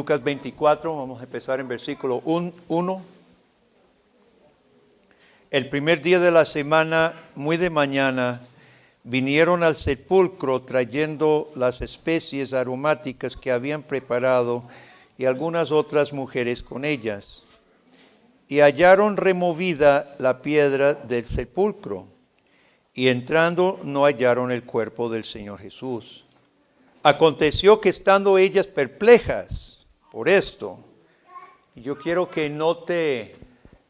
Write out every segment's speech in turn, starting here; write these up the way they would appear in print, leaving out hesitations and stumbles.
Lucas 24, vamos a empezar en versículo 1. El primer día de la semana, muy de mañana, vinieron al sepulcro trayendo las especies aromáticas que habían preparado y algunas otras mujeres con ellas. Y hallaron removida la piedra del sepulcro, y entrando no hallaron el cuerpo del Señor Jesús. Aconteció que estando ellas perplejas por esto, y yo quiero que note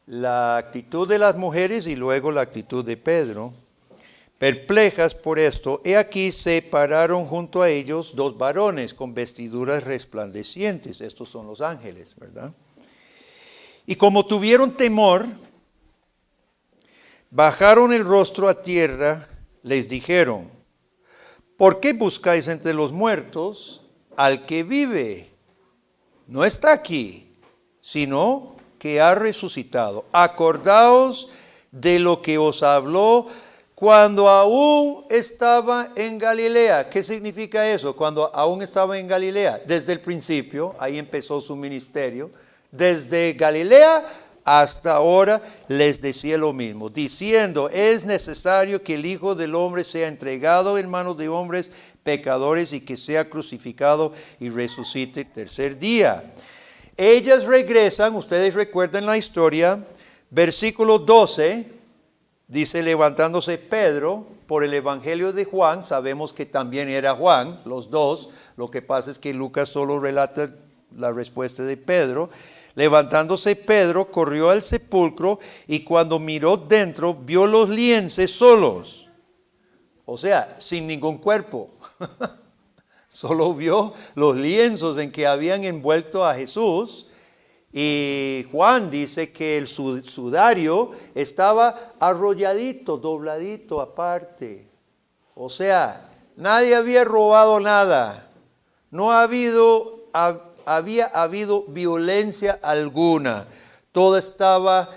la actitud de las mujeres y luego la actitud de Pedro, perplejas por esto, he aquí se pararon junto a ellos dos varones con vestiduras resplandecientes, estos son los ángeles, ¿verdad? Y como tuvieron temor, bajaron el rostro a tierra, les dijeron, ¿por qué buscáis entre los muertos al que vive? No está aquí, sino que ha resucitado. Acordaos de lo que os habló cuando aún estaba en Galilea. ¿Qué significa eso? Cuando aún estaba en Galilea. Desde el principio, ahí empezó su ministerio. Desde Galilea hasta ahora les decía lo mismo, diciendo, es necesario que el Hijo del Hombre sea entregado en manos de hombres pecadores y que sea crucificado y resucite el tercer día. Ellas regresan, ustedes recuerdan la historia, versículo 12, dice, levantándose Pedro por el Evangelio de Juan, sabemos que también era Juan, los dos, lo que pasa es que Lucas solo relata la respuesta de Pedro. Levantándose Pedro, corrió al sepulcro y cuando miró dentro, vio los liences solos. O sea, sin ningún cuerpo. Solo vio los lienzos en que habían envuelto a Jesús. Y Juan dice que el sudario estaba arrolladito, dobladito aparte. O sea, nadie había robado nada. No había habido violencia alguna. Todo estaba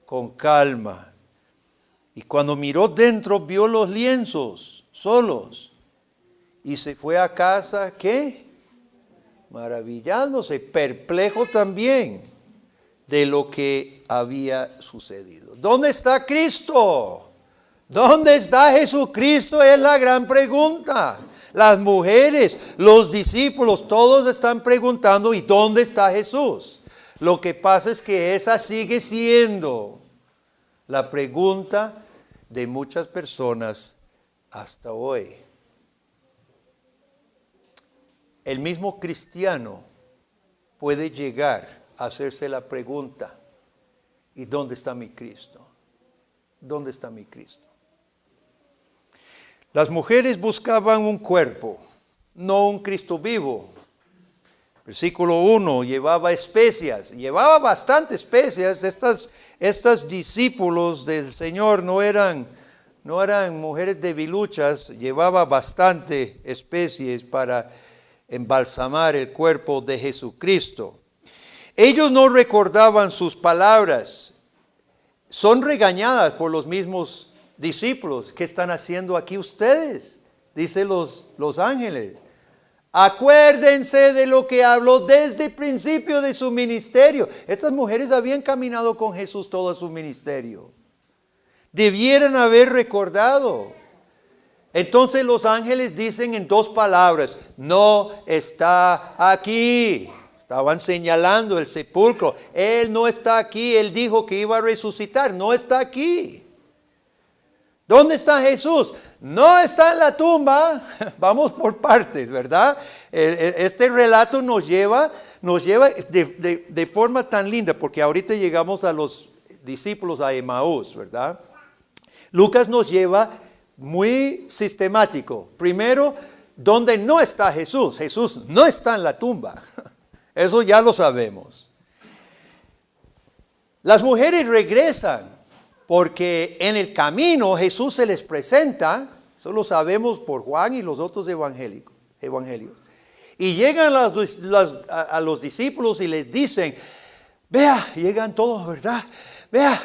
con calma. Y cuando miró dentro, vio los lienzos solos. Y se fue a casa, ¿qué? Maravillándose, perplejo también de lo que había sucedido. ¿Dónde está Cristo? ¿Dónde está Jesucristo? Es la gran pregunta. Las mujeres, los discípulos, todos están preguntando, ¿y dónde está Jesús? Lo que pasa es que esa sigue siendo la pregunta de muchas personas hasta hoy. El mismo cristiano puede llegar a hacerse la pregunta, ¿y dónde está mi Cristo? ¿Dónde está mi Cristo? Las mujeres buscaban un cuerpo, no un Cristo vivo. Versículo 1, llevaba especias, llevaba bastante especias. Estas discípulos del Señor no eran mujeres debiluchas, llevaba bastante especies para embalsamar el cuerpo de Jesucristo. Ellos no recordaban sus palabras, son regañadas por los mismos discípulos. ¿Qué están haciendo aquí ustedes? Dice los ángeles. Acuérdense de lo que habló desde el principio de su ministerio. Estas mujeres habían caminado con Jesús todo su ministerio. Debieran haber recordado. Entonces los ángeles dicen en dos palabras, no está aquí. Estaban señalando el sepulcro. Él no está aquí. Él dijo que iba a resucitar. No está aquí. ¿Dónde está Jesús? No está en la tumba. Vamos por partes, ¿verdad? Este relato nos lleva de forma tan linda, porque ahorita llegamos a los discípulos a Emaús, ¿verdad? Lucas nos lleva muy sistemático. Primero, donde no está Jesús. Jesús no está en la tumba. Eso ya lo sabemos. Las mujeres regresan porque en el camino Jesús se les presenta. Eso lo sabemos por Juan y los otros evangelios. Y llegan a los discípulos y les dicen, vea, llegan todos, ¿verdad? Vea,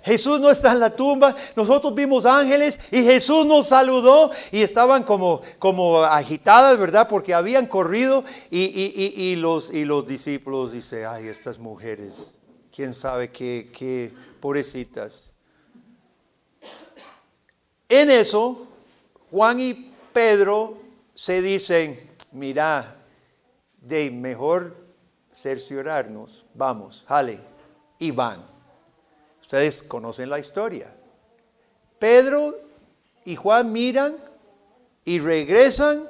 Jesús no está en la tumba, nosotros vimos ángeles y Jesús nos saludó y estaban como agitadas, ¿verdad? Porque habían corrido y los discípulos dicen, ay, estas mujeres, quién sabe qué pobrecitas. En eso, Juan y Pedro se dicen, mira, de mejor cerciorarnos, vamos, jale, y van. Ustedes conocen la historia. Pedro y Juan miran y regresan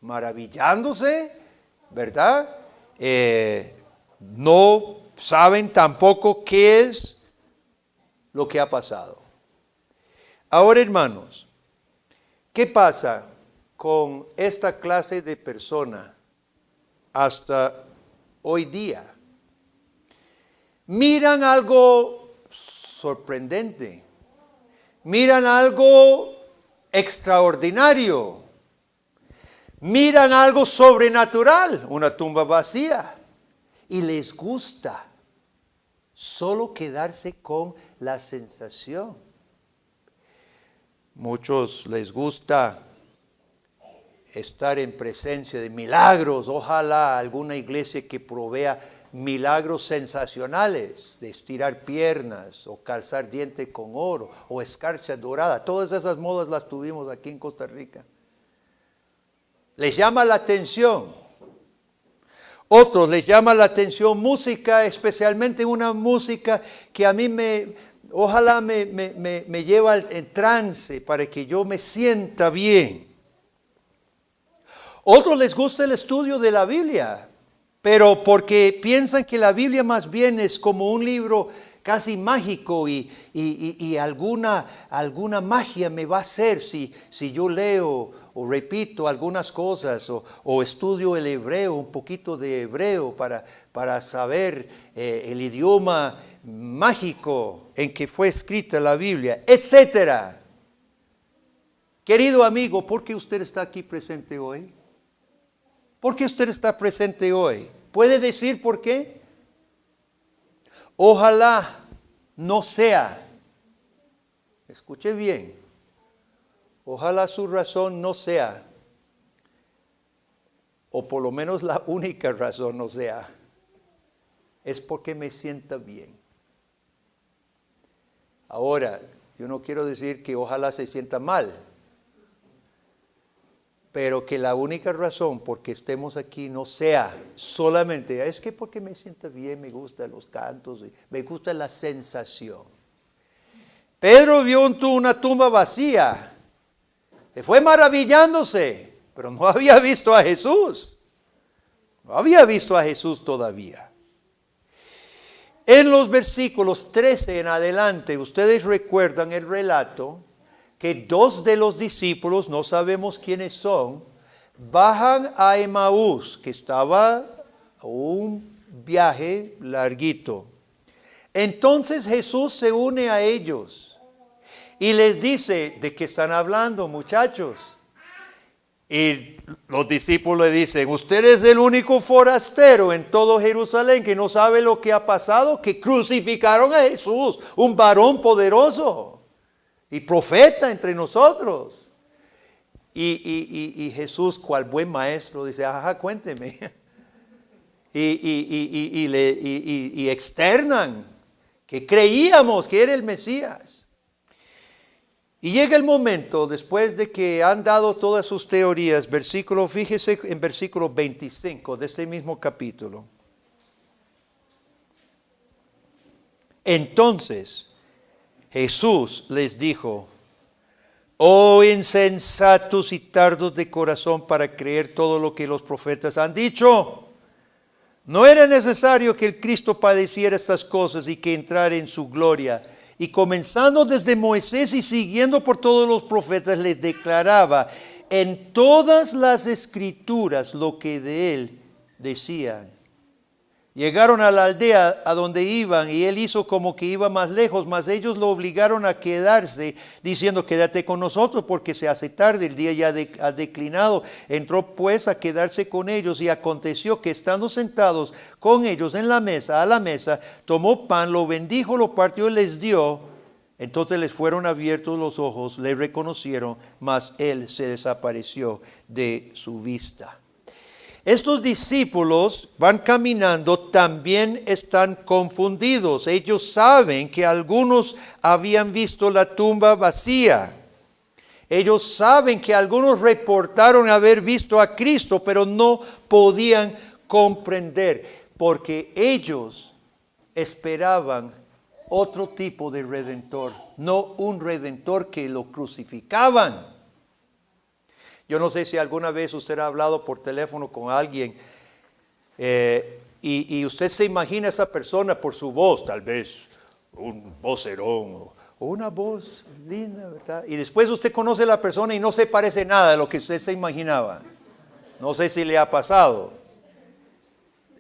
maravillándose, ¿verdad? No saben tampoco qué es lo que ha pasado. Ahora, hermanos, ¿qué pasa con esta clase de persona hasta hoy día? Miran algo sorprendente, miran algo extraordinario, miran algo sobrenatural, una tumba vacía, y les gusta solo quedarse con la sensación. Muchos les gusta estar en presencia de milagros. Ojalá alguna iglesia que provea milagros sensacionales, de estirar piernas o calzar diente con oro o escarcha dorada. Todas esas modas las tuvimos aquí en Costa Rica. Les llama la atención. Otros les llama la atención música, especialmente una música que a mí ojalá me lleva en trance para que yo me sienta bien. Otros les gusta el estudio de la Biblia, pero porque piensan que la Biblia más bien es como un libro casi mágico y alguna magia me va a hacer si yo leo o repito algunas cosas o estudio el hebreo, un poquito de hebreo para saber el idioma mágico en que fue escrita la Biblia, etcétera. Querido amigo, ¿por qué usted está aquí presente hoy? ¿Por qué usted está presente hoy? ¿Puede decir por qué? Ojalá no sea, escuche bien, ojalá su razón no sea, o por lo menos la única razón no sea, es porque me sienta bien. Ahora, yo no quiero decir que ojalá se sienta mal, pero que la única razón por que estemos aquí no sea solamente, es que porque me sienta bien, me gustan los cantos, me gusta la sensación. Pedro vio una tumba vacía, se fue maravillándose, pero no había visto a Jesús. No había visto a Jesús todavía. En los versículos 13 en adelante, ustedes recuerdan el relato que dos de los discípulos, no sabemos quiénes son, bajan a Emaús, que estaba un viaje larguito. Entonces Jesús se une a ellos y les dice, ¿de qué están hablando, muchachos? Y los discípulos le dicen, usted es el único forastero en todo Jerusalén que no sabe lo que ha pasado, que crucificaron a Jesús, un varón poderoso y profeta entre nosotros. Y Jesús, cual buen maestro, dice, ajá, cuénteme. Y externan que creíamos que era el Mesías. Y llega el momento, después de que han dado todas sus teorías, fíjese en versículo 25 de este mismo capítulo. Entonces Jesús les dijo, oh insensatos y tardos de corazón para creer todo lo que los profetas han dicho. ¿No era necesario que el Cristo padeciera estas cosas y que entrara en su gloria? Y comenzando desde Moisés y siguiendo por todos los profetas, les declaraba en todas las escrituras lo que de él decían. Llegaron a la aldea a donde iban y él hizo como que iba más lejos, mas ellos lo obligaron a quedarse, diciendo, quédate con nosotros porque se hace tarde, el día ya ha declinado. Entró pues a quedarse con ellos y aconteció que estando sentados con ellos en la mesa, a la mesa, tomó pan, lo bendijo, lo partió y les dio. Entonces les fueron abiertos los ojos, le reconocieron, mas él se desapareció de su vista. Estos discípulos van caminando, también están confundidos. Ellos saben que algunos habían visto la tumba vacía. Ellos saben que algunos reportaron haber visto a Cristo, pero no podían comprender, porque ellos esperaban otro tipo de redentor, no un redentor que lo crucificaban. Yo no sé si alguna vez usted ha hablado por teléfono con alguien y usted se imagina a esa persona por su voz, tal vez un vocerón o una voz linda, ¿verdad? Y después usted conoce a la persona y no se parece nada de lo que usted se imaginaba. No sé si le ha pasado.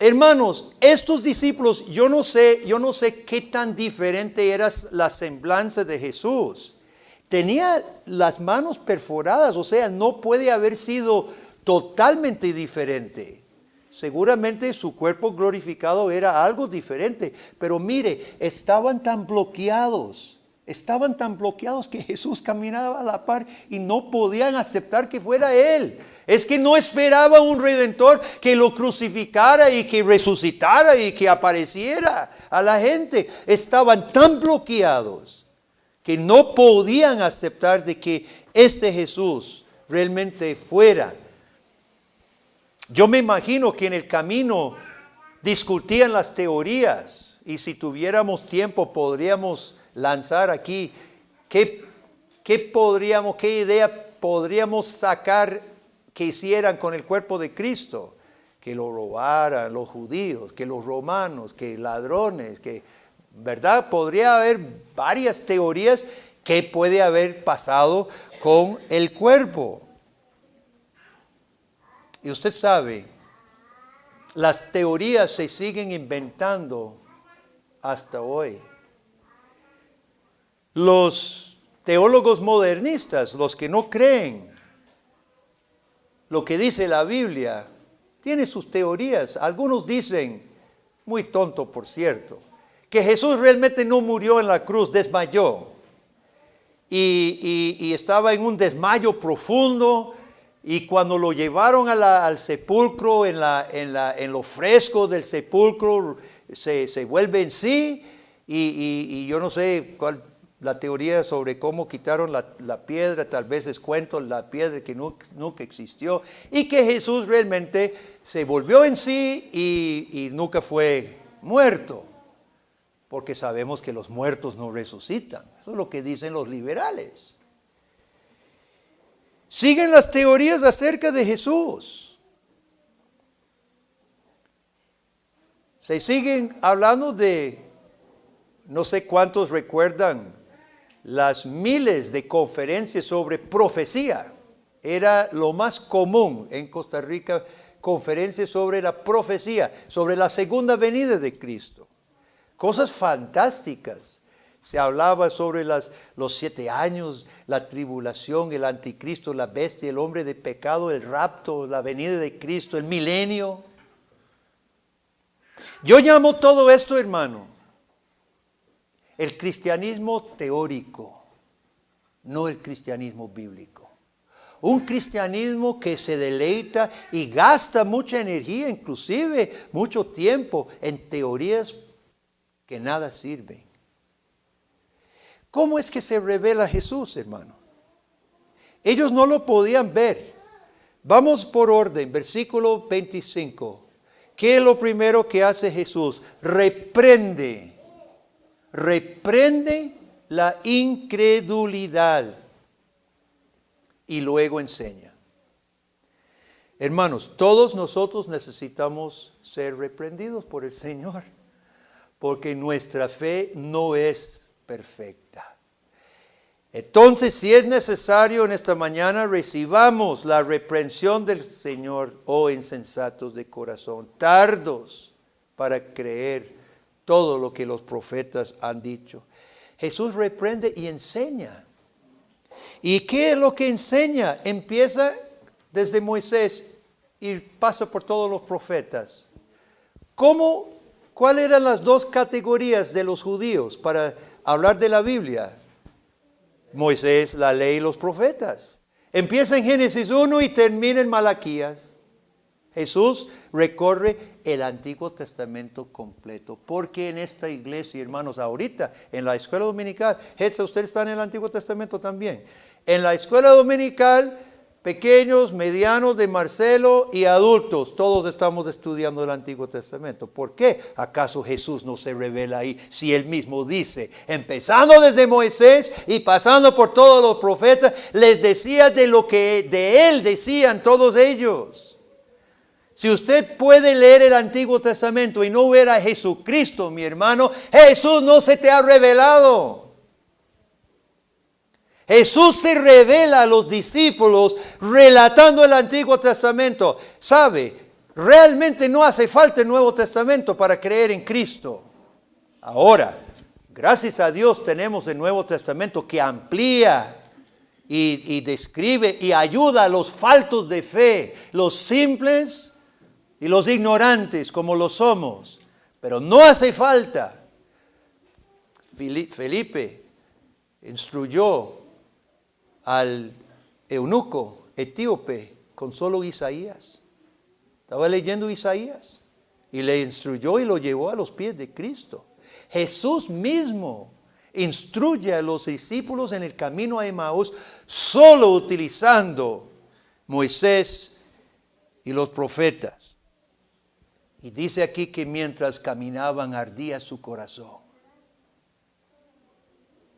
Hermanos, estos discípulos, yo no sé qué tan diferente era la semblanza de Jesús. Tenía las manos perforadas, o sea, no puede haber sido totalmente diferente. Seguramente su cuerpo glorificado era algo diferente, pero mire, estaban tan bloqueados que Jesús caminaba a la par y no podían aceptar que fuera Él. Es que no esperaba un redentor que lo crucificara y que resucitara y que apareciera a la gente. Estaban tan bloqueados que no podían aceptar de que este Jesús realmente fuera. Yo me imagino que en el camino discutían las teorías, y si tuviéramos tiempo podríamos lanzar aquí qué idea podríamos sacar que hicieran con el cuerpo de Cristo. Que lo robaran los judíos, que los romanos, que ladrones, ¿verdad? Podría haber varias teorías que puede haber pasado con el cuerpo. Y usted sabe, las teorías se siguen inventando hasta hoy. Los teólogos modernistas, los que no creen lo que dice la Biblia, tienen sus teorías. Algunos dicen, muy tonto por cierto, que Jesús realmente no murió en la cruz, desmayó. Y estaba en un desmayo profundo. Y cuando lo llevaron al sepulcro, en lo fresco del sepulcro, se vuelve en sí. Y yo no sé cuál la teoría sobre cómo quitaron la piedra, tal vez es cuento, la piedra que nunca existió. Y que Jesús realmente se volvió en sí y nunca fue muerto. Porque sabemos que los muertos no resucitan. Eso es lo que dicen los liberales. Siguen las teorías acerca de Jesús. Se siguen hablando de, no sé cuántos recuerdan, las miles de conferencias sobre profecía. Era lo más común en Costa Rica, conferencias sobre la profecía, sobre la segunda venida de Cristo. Cosas fantásticas. Se hablaba sobre los 7 años, la tribulación, el anticristo, la bestia, el hombre de pecado, el rapto, la venida de Cristo, el milenio. Yo llamo todo esto, hermano, el cristianismo teórico, no el cristianismo bíblico. Un cristianismo que se deleita y gasta mucha energía, inclusive mucho tiempo, en teorías que nada sirven. ¿Cómo es que se revela Jesús, hermano? Ellos no lo podían ver. Vamos por orden, versículo 25. ¿Qué es lo primero que hace Jesús? Reprende la incredulidad y luego enseña. Hermanos, todos nosotros necesitamos ser reprendidos por el Señor, porque nuestra fe no es perfecta. Entonces, si es necesario en esta mañana, recibamos la reprensión del Señor, oh insensatos de corazón, tardos para creer todo lo que los profetas han dicho. Jesús reprende y enseña. ¿Y qué es lo que enseña? Empieza desde Moisés y pasa por todos los profetas. ¿Cuáles eran las dos categorías de los judíos para hablar de la Biblia? Moisés, la ley y los profetas. Empieza en Génesis 1 y termina en Malaquías. Jesús recorre el Antiguo Testamento completo. Porque en esta iglesia, hermanos, ahorita en la escuela dominical, usted está en el Antiguo Testamento también. En la escuela dominical, pequeños, medianos de Marcelo y adultos, todos estamos estudiando el Antiguo Testamento. ¿Por qué? ¿Acaso Jesús no se revela ahí? Si Él mismo dice, empezando desde Moisés y pasando por todos los profetas, les decía de lo que de Él decían todos ellos. Si usted puede leer el Antiguo Testamento y no ver a Jesucristo, mi hermano, Jesús no se te ha revelado. Jesús se revela a los discípulos relatando el Antiguo Testamento. ¿Sabe? Realmente no hace falta el Nuevo Testamento para creer en Cristo. Ahora, gracias a Dios tenemos el Nuevo Testamento que amplía y describe y ayuda a los faltos de fe, los simples y los ignorantes como lo somos. Pero no hace falta. Felipe instruyó al eunuco etíope con solo Isaías. Estaba leyendo Isaías y le instruyó y lo llevó a los pies de Cristo. Jesús mismo instruye a los discípulos en el camino a Emaús solo utilizando Moisés y los profetas. Y dice aquí que mientras caminaban ardía su corazón.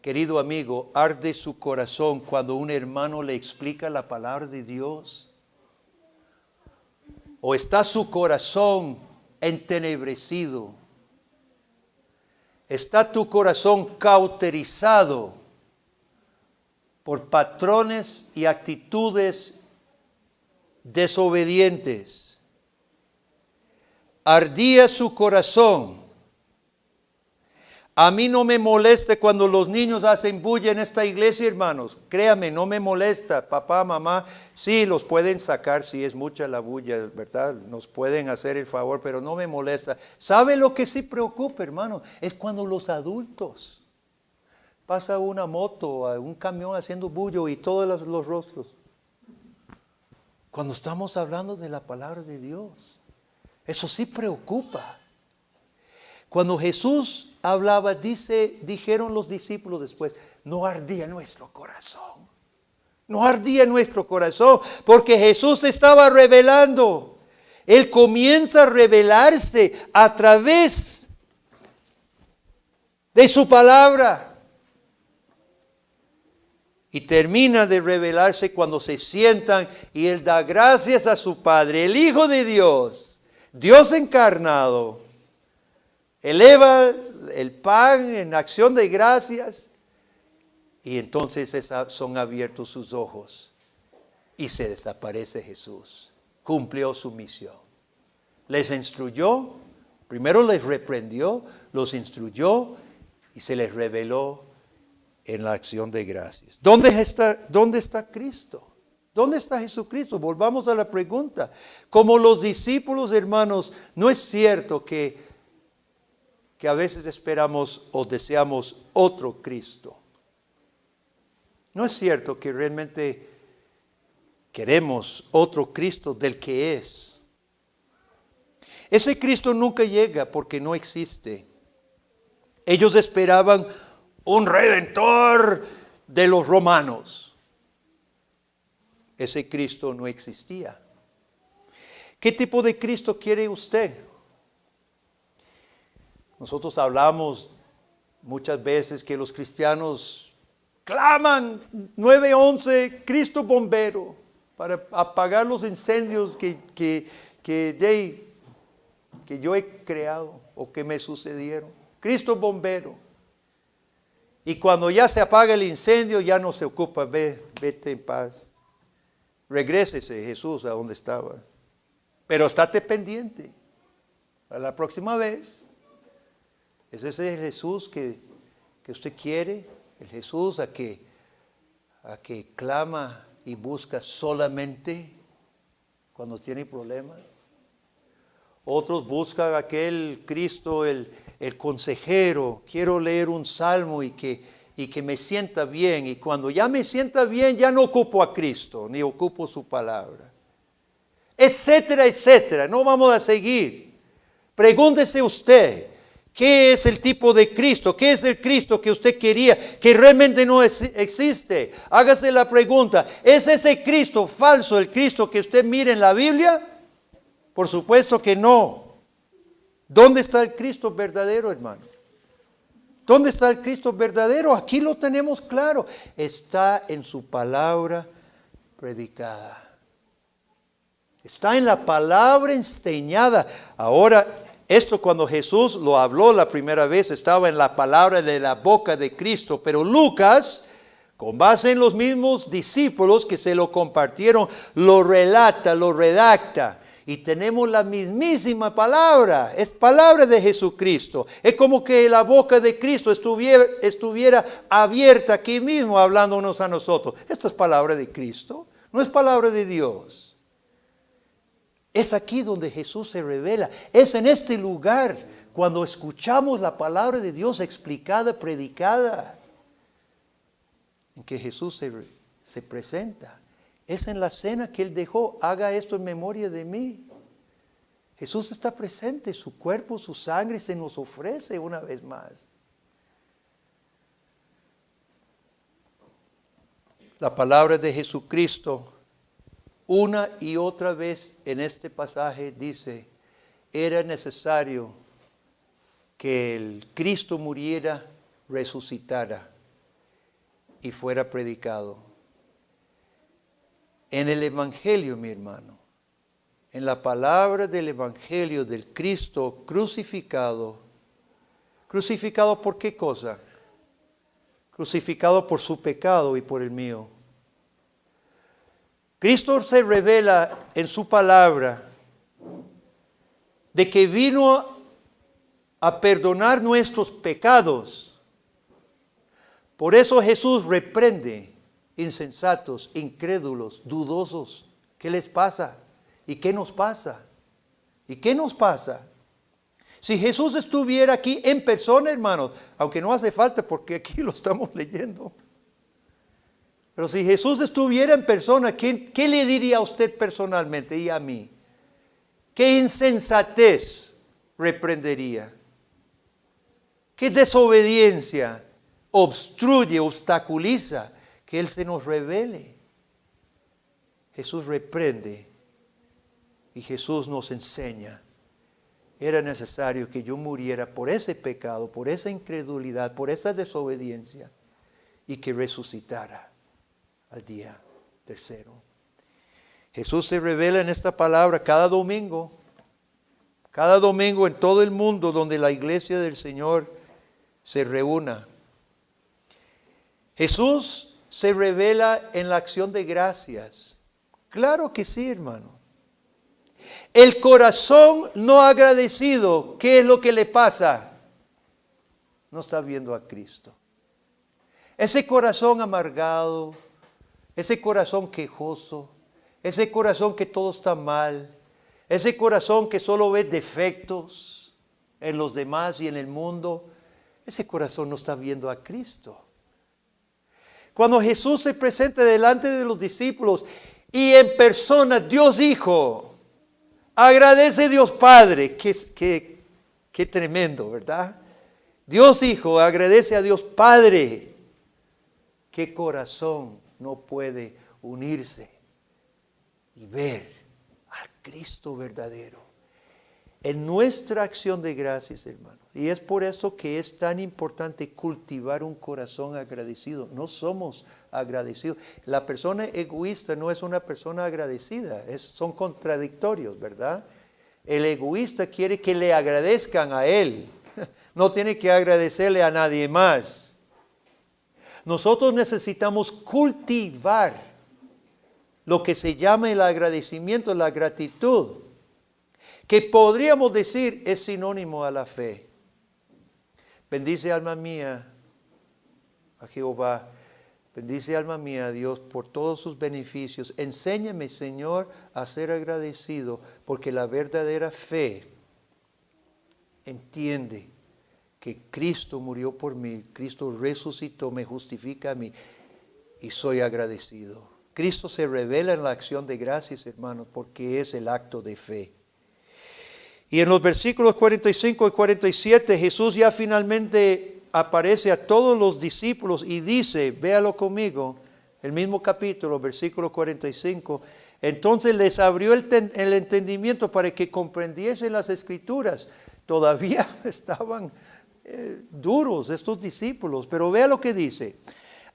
Querido amigo, arde su corazón cuando un hermano le explica la palabra de Dios. ¿O está su corazón entenebrecido? ¿Está tu corazón cauterizado por patrones y actitudes desobedientes? Ardía su corazón. A mí no me molesta cuando los niños hacen bulla en esta iglesia, hermanos. Créame, no me molesta. Papá, mamá, sí, los pueden sacar si es mucha la bulla, ¿verdad? Nos pueden hacer el favor, pero no me molesta. ¿Sabe lo que sí preocupa, hermano? Es cuando los adultos pasa una moto, un camión haciendo bullo y todos los rostros. Cuando estamos hablando de la palabra de Dios, eso sí preocupa. Cuando Jesús hablaba, dijeron los discípulos después, no ardía nuestro corazón. No ardía nuestro corazón porque Jesús se estaba revelando. Él comienza a revelarse a través de su palabra. Y termina de revelarse cuando se sientan y Él da gracias a su Padre, el Hijo de Dios, Dios encarnado. Eleva el pan en acción de gracias y entonces son abiertos sus ojos y se desaparece Jesús. Cumplió su misión. Les instruyó, primero les reprendió, los instruyó y se les reveló en la acción de gracias. ¿Dónde está Cristo? ¿Dónde está Jesucristo? Volvamos a la pregunta. Como los discípulos, hermanos, no es cierto que a veces esperamos o deseamos otro Cristo. No es cierto que realmente queremos otro Cristo del que es. Ese Cristo nunca llega porque no existe. Ellos esperaban un redentor de los romanos. Ese Cristo no existía. ¿Qué tipo de Cristo quiere usted? Nosotros hablamos muchas veces que los cristianos claman 911, Cristo bombero, para apagar los incendios que yo he creado o que me sucedieron. Cristo bombero. Y cuando ya se apaga el incendio, ya no se ocupa, vete en paz. Regrésese Jesús a donde estaba. Pero estate pendiente. para la próxima vez. ¿Es ese el Jesús que usted quiere? El Jesús a que clama y busca solamente cuando tiene problemas. Otros buscan aquel Cristo, el consejero. Quiero leer un salmo y que me sienta bien. Y cuando ya me sienta bien, ya no ocupo a Cristo, ni ocupo su palabra. Etcétera, etcétera. No vamos a seguir. Pregúntese usted, ¿qué es el tipo de Cristo? ¿Qué es el Cristo que usted quería, que realmente no existe? Hágase la pregunta, ¿es ese Cristo falso, el Cristo que usted mira en la Biblia? Por supuesto que no. ¿Dónde está el Cristo verdadero, hermano? ¿Dónde está el Cristo verdadero? Aquí lo tenemos claro. Está en su palabra predicada. Está en la palabra enseñada. Ahora, esto cuando Jesús lo habló la primera vez, estaba en la palabra de la boca de Cristo. Pero Lucas, con base en los mismos discípulos que se lo compartieron, lo relata, lo redacta. Y tenemos la mismísima palabra, es palabra de Jesucristo. Es como que la boca de Cristo estuviera abierta aquí mismo hablándonos a nosotros. Esta es palabra de Cristo, no es palabra de Dios. Es aquí donde Jesús se revela, es en este lugar cuando escuchamos la palabra de Dios explicada, predicada, en que Jesús se presenta. Es en la cena que Él dejó, haga esto en memoria de mí. Jesús está presente, su cuerpo, su sangre se nos ofrece una vez más. La palabra de Jesucristo, una y otra vez en este pasaje dice, era necesario que el Cristo muriera, resucitara y fuera predicado. En el Evangelio, mi hermano, en la palabra del Evangelio del Cristo crucificado, ¿crucificado por qué cosa? Crucificado por su pecado y por el mío. Cristo se revela en su palabra de que vino a perdonar nuestros pecados. Por eso Jesús reprende insensatos, incrédulos, dudosos. ¿Qué les pasa? ¿Y qué nos pasa? ¿Y qué nos pasa? Si Jesús estuviera aquí en persona, hermanos, aunque no hace falta porque aquí lo estamos leyendo. Pero si Jesús estuviera en persona, ¿qué le diría a usted personalmente y a mí? ¿Qué insensatez reprendería? ¿Qué desobediencia obstruye, obstaculiza que Él se nos revele? Jesús reprende y Jesús nos enseña. Era necesario que yo muriera por ese pecado, por esa incredulidad, por esa desobediencia y que resucitara al día tercero. Jesús se revela en esta palabra cada domingo en todo el mundo donde la iglesia del Señor se reúna. Jesús se revela en la acción de gracias. Claro que sí, hermano. El corazón no agradecido, ¿qué es lo que le pasa? No está viendo a Cristo. Ese corazón amargado, ese corazón quejoso, ese corazón que todo está mal, ese corazón que solo ve defectos en los demás y en el mundo, ese corazón no está viendo a Cristo. Cuando Jesús se presenta delante de los discípulos y en persona Dios Hijo, agradece a Dios Padre, qué tremendo, ¿verdad? Dios Hijo agradece a Dios Padre. ¿Qué corazón no puede unirse y ver al Cristo verdadero en nuestra acción de gracias, hermano? Y es por eso que es tan importante cultivar un corazón agradecido. No somos agradecidos. La persona egoísta no es una persona agradecida. Son contradictorios, ¿verdad? El egoísta quiere que le agradezcan a él. No tiene que agradecerle a nadie más. Nosotros necesitamos cultivar lo que se llama el agradecimiento, la gratitud. que podríamos decir es sinónimo a la fe. Bendice alma mía a Jehová. Bendice alma mía a Dios por todos sus beneficios. Enséñame, Señor, a ser agradecido, porque la verdadera fe entiende que Cristo murió por mí, Cristo resucitó, me justifica a mí y soy agradecido. Cristo se revela en la acción de gracias, hermanos, porque es el acto de fe. Y en los versículos 45 y 47, Jesús ya finalmente aparece a todos los discípulos y dice, véalo conmigo, el mismo capítulo, versículo 45, entonces les abrió el entendimiento para que comprendiesen las Escrituras. Todavía estaban duros estos discípulos, pero vea lo que dice.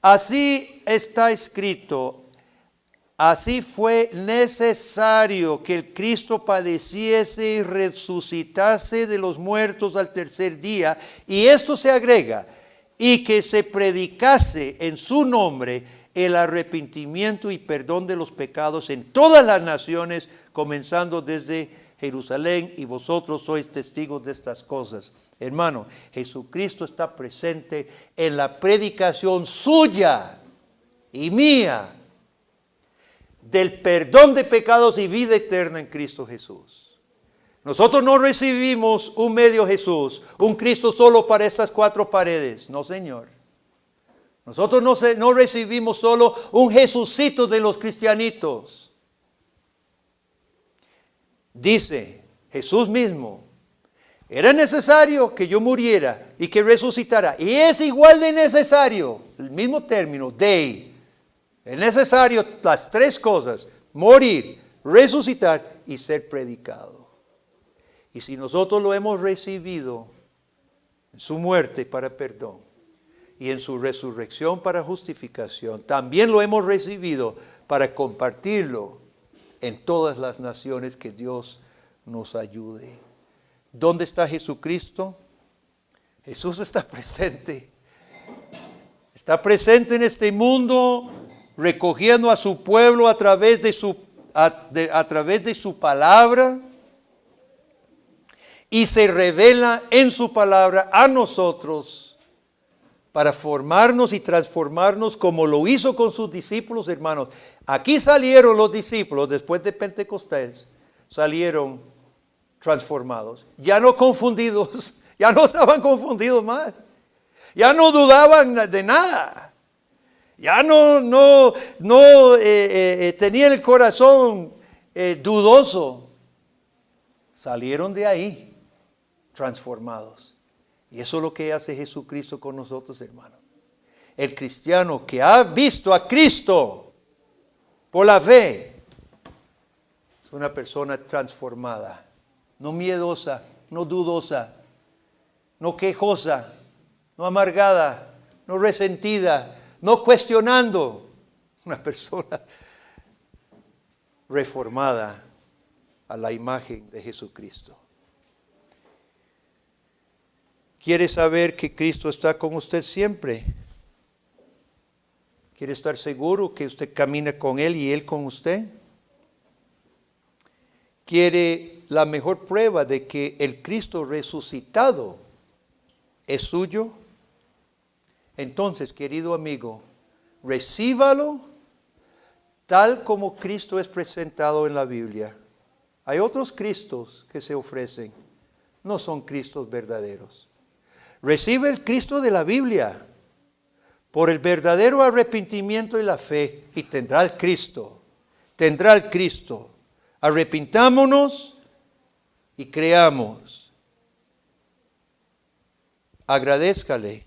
Así está escrito, así fue necesario que el Cristo padeciese y resucitase de los muertos al tercer día, y esto se agrega, y que se predicase en su nombre el arrepentimiento y perdón de los pecados en todas las naciones, comenzando desde Jerusalén, y vosotros sois testigos de estas cosas. Hermano, Jesucristo está presente en la predicación suya y mía del perdón de pecados y vida eterna en Cristo Jesús. Nosotros no recibimos un medio Jesús, un Cristo solo para estas cuatro paredes. No, Señor. Nosotros no recibimos solo un Jesucito de los cristianitos. Dice Jesús mismo, era necesario que yo muriera y que resucitara. Y es igual de necesario, el mismo término, dei. Es necesario las tres cosas, morir, resucitar y ser predicado. Y si nosotros lo hemos recibido en su muerte para perdón y en su resurrección para justificación, también lo hemos recibido para compartirlo en todas las naciones. Que Dios nos ayude. ¿Dónde está Jesucristo? Jesús está presente. Está presente en este mundo, recogiendo a su pueblo a través de su palabra, y se revela en su palabra a nosotros para formarnos y transformarnos como lo hizo con sus discípulos, hermanos. Aquí salieron los discípulos después de Pentecostés, salieron transformados, ya no confundidos, ya no estaban confundidos más, ya no dudaban de nada, ya no tenían el corazón dudoso, salieron de ahí transformados. Y eso es lo que hace Jesucristo con nosotros, hermanos. El cristiano que ha visto a Cristo por la fe es una persona transformada, no miedosa, no dudosa, no quejosa, no amargada, no resentida, no cuestionando. Una persona reformada a la imagen de Jesucristo. ¿Quiere saber que Cristo está con usted siempre? ¿Quiere estar seguro que usted camina con Él y Él con usted? ¿Quiere la mejor prueba de que el Cristo resucitado es suyo? Entonces, querido amigo, recíbalo tal como Cristo es presentado en la Biblia. Hay otros Cristos que se ofrecen, no son Cristos verdaderos. Recibe el Cristo de la Biblia por el verdadero arrepentimiento y la fe, y tendrá el Cristo. Tendrá el Cristo. Arrepintámonos y creamos. Agradézcale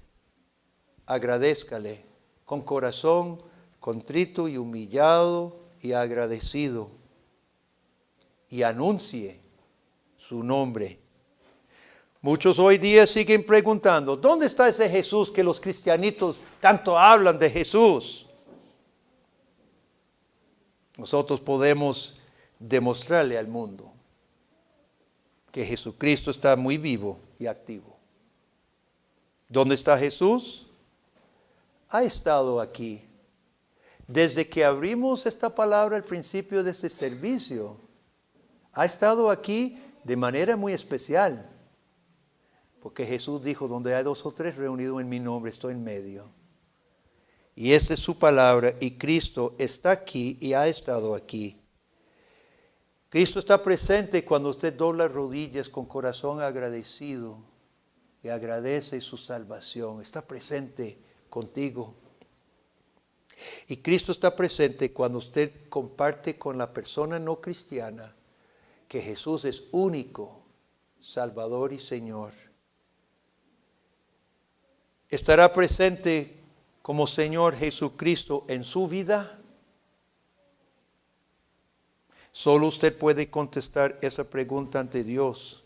con corazón contrito y humillado y agradecido, y anuncie su nombre. Muchos hoy día siguen preguntando, ¿dónde está ese Jesús que los cristianitos tanto hablan de Jesús? Nosotros podemos demostrarle al mundo que Jesucristo está muy vivo y activo. ¿Dónde está Jesús? Ha estado aquí. Desde que abrimos esta palabra al principio de este servicio, ha estado aquí de manera muy especial, porque Jesús dijo, donde hay 2 o 3 reunidos en mi nombre, estoy en medio. Y esta es su palabra, y Cristo está aquí y ha estado aquí. Cristo está presente cuando usted dobla rodillas con corazón agradecido y agradece su salvación. Está presente contigo. Y Cristo está presente cuando usted comparte con la persona no cristiana que Jesús es único, Salvador y Señor. ¿Estará presente como Señor Jesucristo en su vida? Solo usted puede contestar esa pregunta ante Dios.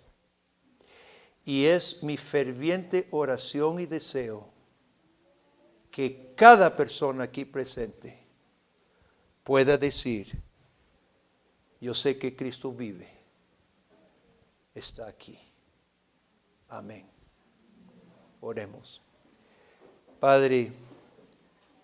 Y es mi ferviente oración y deseo que cada persona aquí presente pueda decir, yo sé que Cristo vive, está aquí. Amén. Oremos. Padre,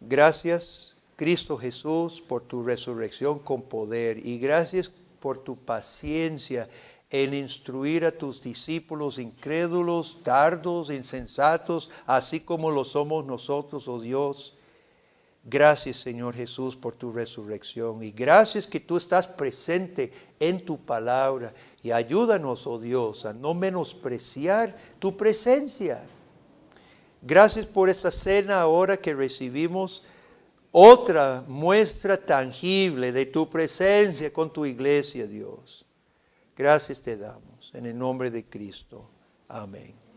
gracias, Cristo Jesús, por tu resurrección con poder, y gracias por tu paciencia en instruir a tus discípulos incrédulos, tardos, insensatos, así como lo somos nosotros, oh Dios. Gracias, Señor Jesús, por tu resurrección, y gracias que tú estás presente en tu palabra, y ayúdanos, oh Dios, a no menospreciar tu presencia. Gracias por esta cena ahora que recibimos, otra muestra tangible de tu presencia con tu iglesia, Dios. Gracias te damos en el nombre de Cristo. Amén.